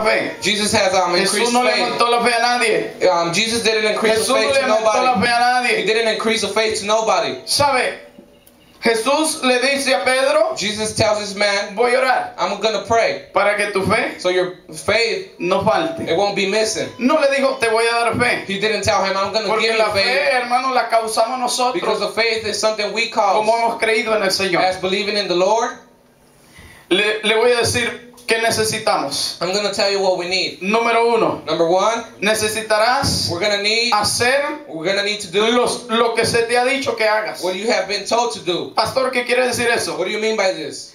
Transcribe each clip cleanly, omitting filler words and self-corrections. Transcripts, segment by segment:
fe. Jesus has Jesús increased no le faith. aumentó la fe a nadie. Jesus didn't increase Jesús the no faith le to aumentó la nobody. fe a nadie. He didn't increase the faith to nobody. ¿Sabe? Jesús le dice a Pedro, Jesus tells this man, voy a orar I'm going to pray. para que tu fe So your faith, no falte. it won't be missing. No le dijo, te voy a dar fe. He didn't tell him, I'm going to Porque give you la fe, faith. hermano, la causamos Because nosotros the faith is something we como cause hemos creído en el Señor. as believing in the Lord. Le voy a decir qué necesitamos. I'm going to tell you what we need. Número uno, Number one, necesitarás we're going to need to do lo que se te ha dicho que hagas. what you have been told to do. Pastor, ¿qué quiere decir eso? What do you mean by this?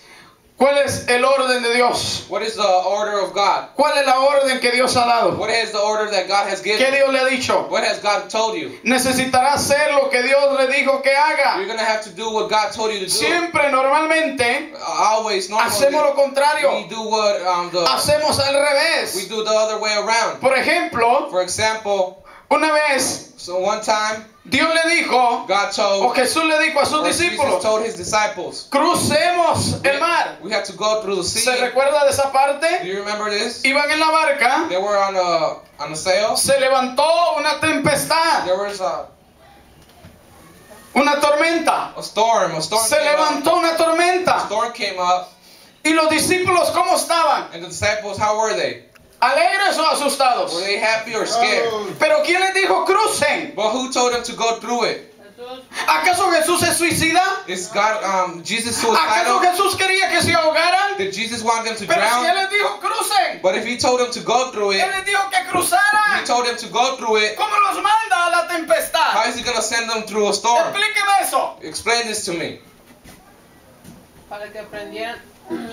¿Cuál es el orden de Dios? What is the order of God? ¿Cuál es la orden que Dios ha dado? What is the order that God has ¿Qué given? Dios le ha dicho? What has God told you? Necesitarás hacer lo que Dios le dijo que haga. You're going to have to do what God told you to do. Siempre, normalmente, Always, hacemos normally, lo contrario. we do what Hacemos al we revés. do the other way around. Por ejemplo, For example, una vez so one time Dios le dijo, God o told, Jesús le dijo a sus or Jesus discípulos, told his disciples, crucemos el mar. we have to go through the sea. ¿Se recuerda de esa Do parte? you remember this? Iban en la barca, They were on a sail. se levantó una tempestad, There was una tormenta. a storm. Se levantó una A tormenta. storm came up, ¿Y los discípulos cómo estaban? and the disciples, how were they? ¿Alegres o asustados? Were they happy or scared? Pero ¿quién les dijo crucen? But who told them to go through it? ¿Acaso Jesús se suicida? Is God, Jesus ¿Acaso suicidal? Jesús quería que se ahogaran? Did Jesus want them to Pero si Él drown? les dijo crucen, But if he told them to go through it, Él les dijo que he cruzaran. told them to go through it, ¿Cómo los manda a la how tempestad? is he going to send them through a storm? Explíqueme eso. Explain this to me. Para que aprendieran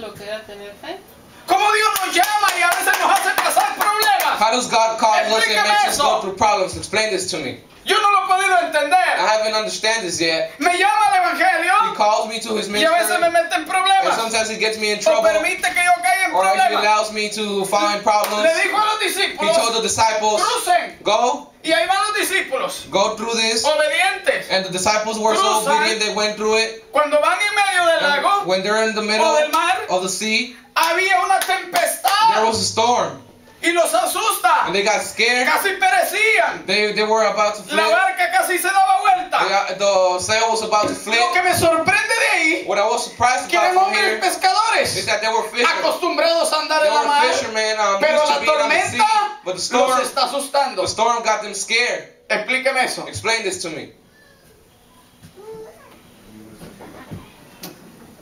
lo que era tener fe. ¿Cómo Dios nos llama y a veces nos hace pasar problemas? How does God cause us and Explíqueme makes us eso. go through problems? Explain this to me. Yo no lo he podido I entender. haven't understand this yet. Me llama el He Evangelio calls me to his y a veces me ministry, mete en and problemas. sometimes he gets me in O trouble, permite que yo caiga en or he problemas. allows me to fall in problems. Le dijo a los He discípulos, told the disciples, crucen. go Y ahí van los discípulos, through this. obedientes. And the disciples were so Cruzan. obedient, they went through it. Cuando van en medio del And lago when they're in the middle o del mar, of the sea, había una there tempestad was a storm. y los asusta. And they got scared. Casi perecían. They were about to La flip. barca casi se daba vuelta. The sail was about to Lo flip. que me sorprende de ahí, What I was surprised que eran about from hombres here is pescadores, that they were fishermen. acostumbrados a andar They en la were mar, fishermen pero used la to being on the sea. tormenta But the los storm, está asustando. the storm got them scared. Explíqueme eso. Explain this to me.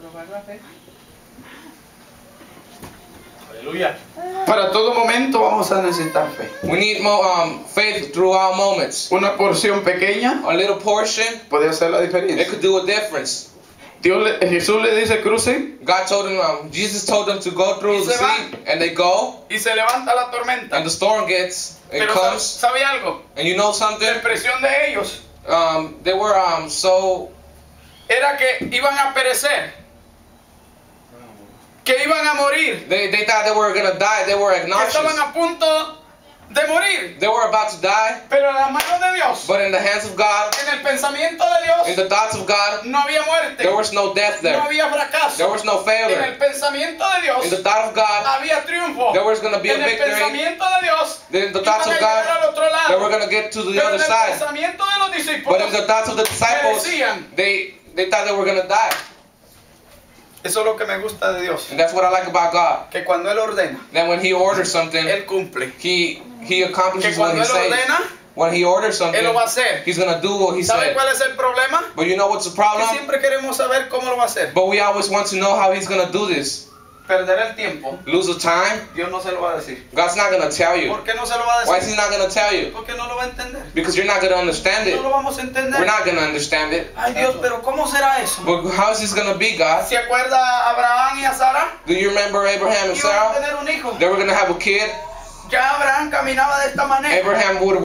Probar la fe. Para todo momento vamos a necesitar fe. We need faith through all moments. Una porción pequeña A little portion, puede hacer la it diferencia. could do a difference. Jesús le dice crucen God told them, Jesus told them to go through Y the se sea, van. and they go, y se levanta la tormenta. and the storm it Pero comes, ¿sabe algo? and you know La something? impresión de ellos They were so, era que iban a perecer, que iban a morir, they thought they were gonna die, they were que estaban obnoxious. a punto de morir. They were about to die, Pero en las manos de Dios, but in the hands of God, en el pensamiento de in Dios, the thoughts of God, no había muerte, there was no death no there. había fracaso. There was no En failure. el pensamiento de Dios In the thought of God, había triunfo. there was gonna be a En el victory. pensamiento de Dios In the iban thoughts a of llegar God, al otro they were lado. gonna get to the Pero other en el side. pensamiento de los But in discípulos the thoughts of the disciples, perecían. they thought they were gonna die. Eso es lo que me gusta de Dios, And that's what I like about God. que cuando Él ordena, That when He orders something, Él cumple. He Que accomplishes what cuando He Él says. ordena, When He orders something, Él lo va a hacer. He's gonna do what He ¿Sabe said. cuál es el problema? But you know what's the Que problem? siempre queremos saber cómo lo va a hacer. But we always want to know how He's gonna do this. Perder el tiempo, Lose the time? Dios no se lo va a decir. God's not gonna tell you. ¿Por qué no se lo va a Why is decir? He not gonna tell you? Porque no lo va a entender. Because you're not gonna understand it. No lo vamos a We're entender. not gonna understand it. Ay Dios, pero ¿cómo será eso? But how is this gonna be, God? ¿Se acuerda a Abraham y a Sara? Do you remember Abraham and Iban a Sarah? tener un hijo. They were gonna have a kid. Ya Abraham caminaba de esta manera. Abraham would